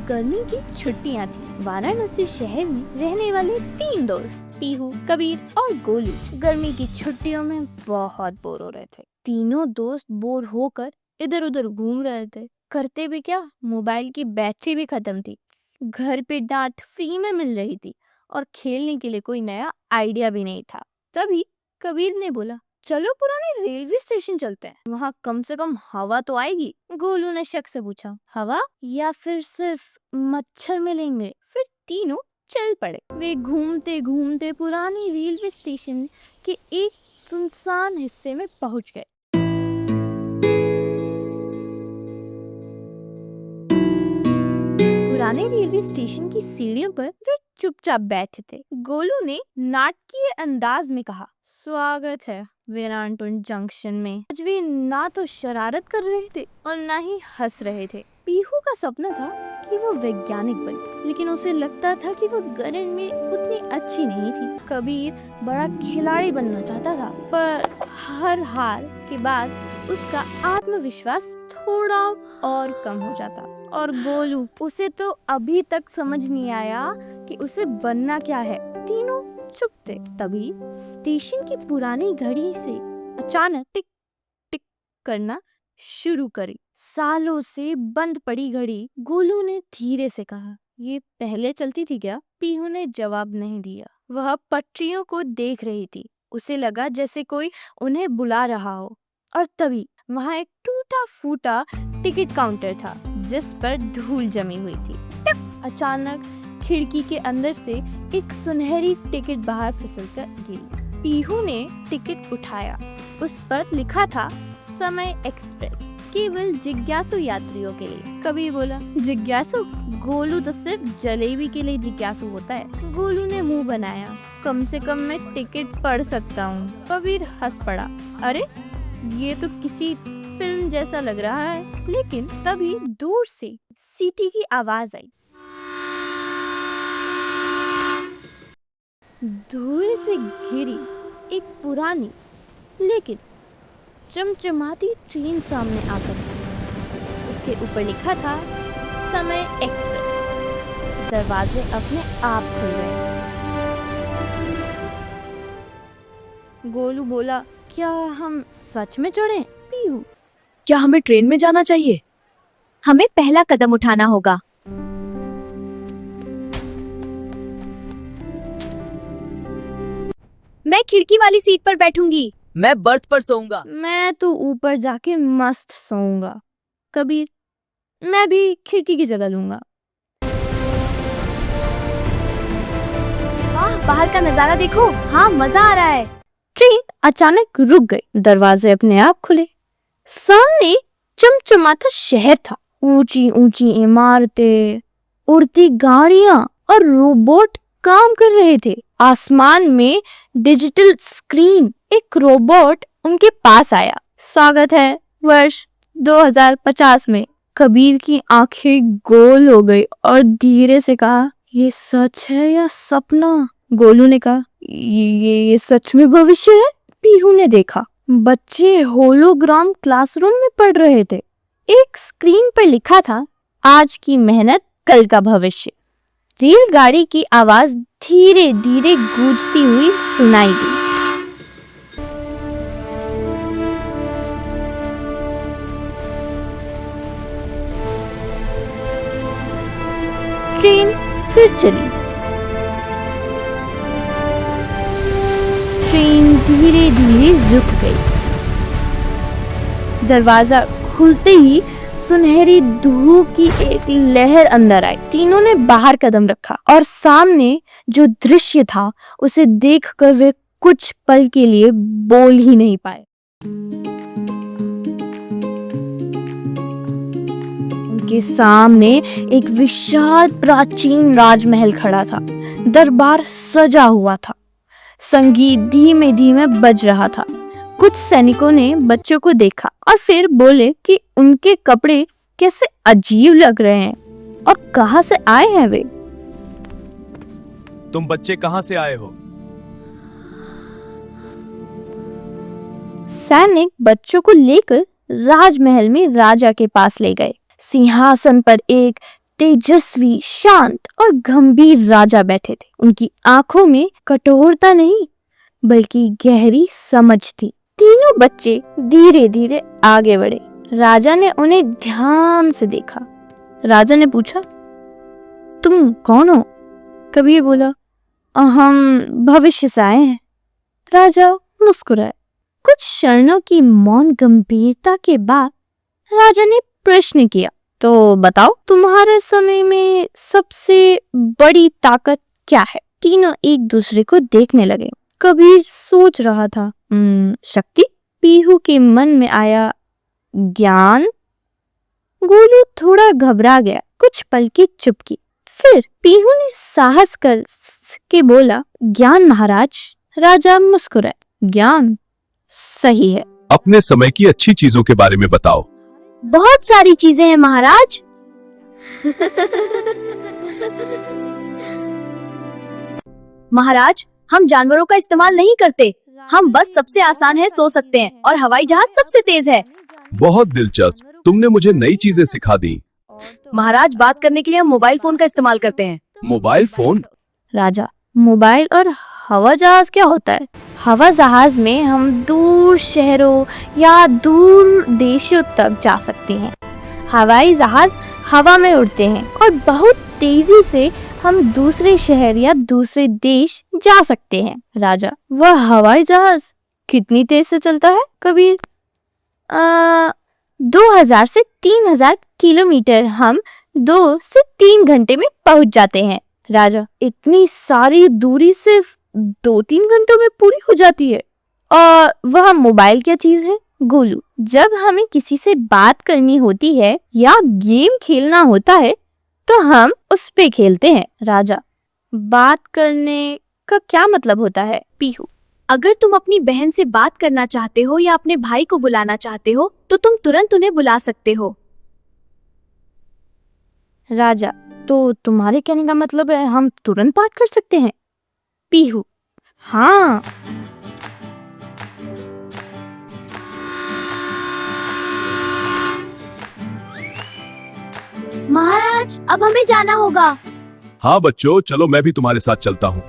गर्मी की छुट्टियां थी। वाराणसी शहर में रहने वाले 3 दोस्त पीहू, कबीर और गोलू गर्मी की छुट्टियों में बहुत बोर हो रहे थे। तीनों दोस्त बोर होकर इधर उधर घूम रहे थे। करते भी क्या, मोबाइल की बैटरी भी खत्म थी। घर पे डांट फ्री में मिल रही थी और खेलने के लिए कोई नया आइडिया भी नहीं था। तभी कबीर ने बोला, चलो पुराने रेलवे स्टेशन चलते हैं, वहाँ कम से कम हवा तो आएगी। गोलू ने शक से पूछा, हवा या फिर सिर्फ मच्छर मिलेंगे? फिर तीनों चल पड़े। वे घूमते घूमते पुरानी रेलवे स्टेशन के एक सुनसान हिस्से में पहुंच गए। पुराने रेलवे स्टेशन की सीढ़ियों पर वे चुपचाप बैठे थे। गोलू ने नाटकीय अंदाज में कहा, स्वागत है वेरांटुन जंक्शन में। आज वे ना तो शरारत कर रहे थे और ना ही हंस रहे थे। पीहू का सपना था कि वो वैज्ञानिक बने, लेकिन उसे लगता था कि वो गणित में उतनी अच्छी नहीं थी। कबीर बड़ा खिलाड़ी बनना चाहता था, पर हर हार के बाद उसका आत्मविश्वास थोड़ा और कम हो जाता। और गोलू, उसे तो अभी तक समझ नहीं आया कि उसे बनना क्या है। तीनों चुप थे। तभी स्टेशन की पुरानी घड़ी से अचानक टिक टिक करना शुरू करी। सालों से बंद पड़ी घड़ी। गोलू ने धीरे से कहा, ये पहले चलती थी क्या? पीहू ने जवाब नहीं दिया। वह पटरियों को देख रही थी। उसे लगा जैसे कोई उन्हें बुला रहा हो। और तभी वहाँ एक टूटा फूटा टिकट काउंटर था, जिस पर धूल जमी हुई थी। अचानक खिड़की के अंदर से एक सुनहरी टिकट बाहर फिसलकर गिरी। पीहू ने टिकट उठाया। उस पर लिखा था, समय एक्सप्रेस, केवल जिज्ञासु यात्रियों के लिए। कबीर बोला, जिज्ञासु? गोलू तो सिर्फ जलेबी के लिए जिज्ञासु होता है। गोलू ने मुंह बनाया, कम से कम मैं टिकट पढ़ सकता हूँ। कबीर हंस पड़ा, अरे ये तो किसी फिल्म जैसा लग रहा है। लेकिन तभी दूर से सीटी की आवाज आई। धुएं से घिरी एक पुरानी लेकिन चमचमाती ट्रेन सामने आकर थी। उसके ऊपर लिखा था, समय एक्सप्रेस। दरवाजे अपने आप खुल गए। गोलू बोला, क्या हम सच में चढ़े? पीहू, क्या हमें ट्रेन में जाना चाहिए? हमें पहला कदम उठाना होगा। मैं खिड़की वाली सीट पर बैठूंगी। मैं बर्थ पर सोऊंगा। मैं तो ऊपर जाके मस्त सोऊंगा। कबीर, मैं भी खिड़की की जगह लूंगा। वाह, बाहर का नजारा देखो। हाँ, मजा आ रहा है। ट्रेन अचानक रुक गई। दरवाजे अपने आप खुले। सामने चमचमाता शहर था। ऊंची ऊंची इमारतें, उड़ती गाड़ियां और रोबोट काम कर रहे थे। आसमान में डिजिटल स्क्रीन। एक रोबोट उनके पास आया। स्वागत है वर्ष 2050 में। कबीर की आंखें गोल हो गई और धीरे से कहा, ये सच है या सपना? गोलू ने कहा, ये सच में भविष्य है। पीहू ने देखा, बच्चे होलोग्राम क्लासरूम में पढ़ रहे थे। एक स्क्रीन पर लिखा था, आज की मेहनत कल का भविष्य। रेलगाड़ी की आवाज धीरे धीरे गूंजती हुई सुनाई दी। ट्रेन फिर चली। ट्रेन धीरे धीरे रुक गई। दरवाजा खुलते ही सुनहरी धूप की एक लहर अंदर आई। तीनों ने बाहर कदम रखा और सामने जो दृश्य था उसे देखकर वे कुछ पल के लिए बोल ही नहीं पाए। उनके सामने एक विशाल प्राचीन राजमहल खड़ा था। दरबार सजा हुआ था। संगीत धीमे धीमे बज रहा था। कुछ सैनिकों ने बच्चों को देखा और फिर बोले कि उनके कपड़े कैसे अजीब लग रहे हैं और कहां से आए हैं वे। तुम बच्चे कहां से आए हो? सैनिक बच्चों को लेकर राजमहल में राजा के पास ले गए। सिंहासन पर एक तेजस्वी, शांत और गंभीर राजा बैठे थे। उनकी आंखों में कठोरता नहीं बल्कि गहरी समझ थी। तीनों बच्चे धीरे धीरे आगे बढ़े। राजा ने उन्हें ध्यान से देखा। राजा ने पूछा, तुम कौन हो? कबीर बोला, हम भविष्य से आए हैं। राजा मुस्कुराए। कुछ क्षणों की मौन गंभीरता के बाद राजा ने प्रश्न किया, तो बताओ तुम्हारे समय में सबसे बड़ी ताकत क्या है? तीनों एक दूसरे को देखने लगे। कबीर सोच रहा था, शक्ति। पीहू के मन में आया, ज्ञान। गोलू थोड़ा घबरा गया। कुछ पल की चुप की। फिर पीहू ने साहस कर के बोला, ज्ञान महाराज। राजा मुस्कुराए। ज्ञान सही है। अपने समय की अच्छी चीजों के बारे में बताओ। बहुत सारी चीजें हैं महाराज। महाराज, हम जानवरों का इस्तेमाल नहीं करते। हम बस सबसे आसान है सो सकते हैं और हवाई जहाज सबसे तेज है। बहुत दिलचस्प। तुमने मुझे नई चीजें सिखा दी। महाराज, बात करने के लिए हम मोबाइल फोन का इस्तेमाल करते हैं। Mobile phone? राजा, मोबाइल और हवा जहाज क्या होता है? हवा जहाज में हम दूर शहरों या दूर देशों तक जा सकते हैं। हवाई जहाज हवा में उड़ते हैं और बहुत तेजी से हम दूसरे शहर या दूसरे देश जा सकते हैं। राजा, वह हवाई जहाज कितनी तेज से चलता है? कबीर, 2000 से 3000 किलोमीटर हम 2 से 3 घंटे में पहुंच जाते हैं। राजा, इतनी सारी दूरी सिर्फ 2-3 घंटों में पूरी हो जाती है। और वह मोबाइल क्या चीज है? गोलू, जब हमें किसी से बात करनी होती है या गेम खेलना होता है तो हम उस पे खेलते हैं। राजा, बात करने का क्या मतलब होता है? पीहू, अगर तुम अपनी बहन से बात करना चाहते हो या अपने भाई को बुलाना चाहते हो तो तुम तुरंत उन्हें बुला सकते हो। राजा, तो तुम्हारे कहने का मतलब है हम तुरंत बात कर सकते हैं? पीहू, हाँ। महाराज, अब हमें जाना होगा। हाँ बच्चों, चलो मैं भी तुम्हारे साथ चलता हूँ।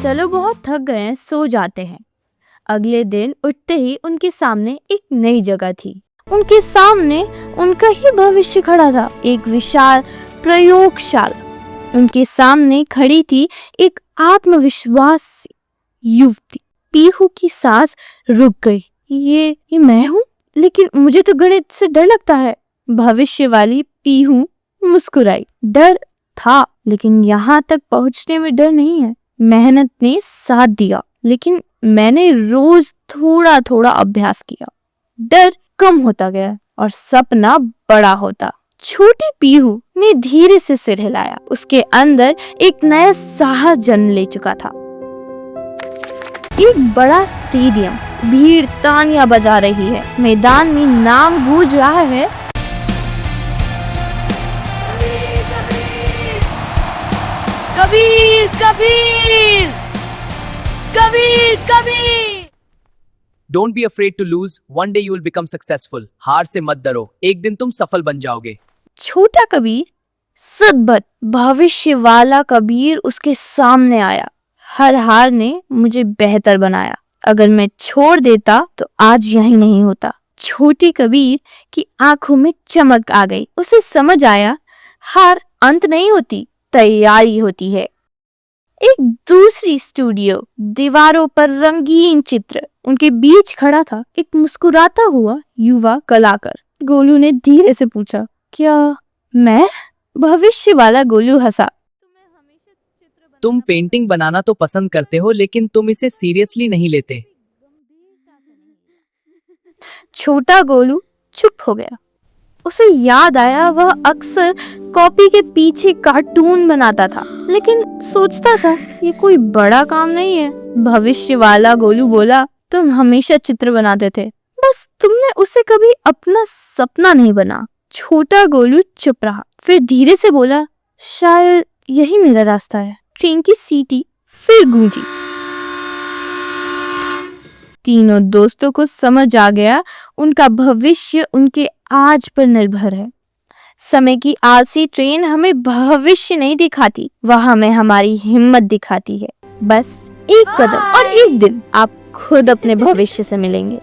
चलो बहुत थक गए हैं, सो जाते हैं। अगले दिन उठते ही उनके सामने एक नई जगह थी। उनके सामने उनका ही भविष्य खड़ा था, एक विशाल प्रयोगशाला। उनके सामने खड़ी थी एक आत्मविश्वास युवती। पीहू की सांस रुक गई। ये मैं हूँ? लेकिन मुझे तो गणित से डर लगता है। भविष्य वाली पीहू मुस्कुराई। डर था, लेकिन यहाँ तक पहुँचने में डर नहीं है। मेहनत ने साथ दिया, लेकिन मैंने रोज थोड़ा थोड़ा अभ्यास किया। डर कम होता गया और सपना बड़ा होता। छोटी पीहू ने धीरे से सिर हिलाया। उसके अंदर एक नया साहस जन्म ले चुका था। एक बड़ा स्टेडियम, भीड़ तालियां बजा रही है। मैदान में नाम गूंज रहा है, Kabir Kabir Kabir Kabir. Don't be afraid to lose, one day you will become successful. हार से मत डरो, एक दिन तुम सफल बन जाओगे। छोटा कबीर, सदबद भविष्य वाला कबीर उसके सामने आया। हर हार ने मुझे बेहतर बनाया। अगर मैं छोड़ देता तो आज यही नहीं होता। छोटी कबीर की आंखों में चमक आ गई। उसे समझ आया, हार अंत नहीं होती, तैयारी होती है। एक दूसरी स्टूडियो, दीवारों पर रंगीन चित्र। उनके बीच खड़ा था एक मुस्कुराता हुआ युवा कलाकार। गोलू ने धीरे से पूछा, क्या मैं? भविष्य वाला गोलू हंसा। तुम पेंटिंग बनाना तो पसंद करते हो, लेकिन तुम इसे सीरियसली नहीं लेते। छोटा गोलू चुप हो गया। उसे याद आया वह अक्सर कॉपी के पीछे कार्टून बनाता था, लेकिन सोचता था ये कोई बड़ा काम नहीं है। भविष्य वाला गोलू बोला, तुम हमेशा चित्र बनाते थे, बस तुमने उसे कभी अपना सपना नहीं बना। छोटा गोलू चुप रहा, फिर धीरे से बोला, शायद यही मेरा रास्ता है। ट्रेन की सीटी फिर गूंजी। तीनों दोस्तों को समझ आ गया उनका भविष्य उनके आज पर निर्भर है। समय की आलसी ट्रेन हमें भविष्य नहीं दिखाती, वह हमें हमारी हिम्मत दिखाती है। बस एक कदम और एक दिन आप खुद अपने भविष्य से मिलेंगे।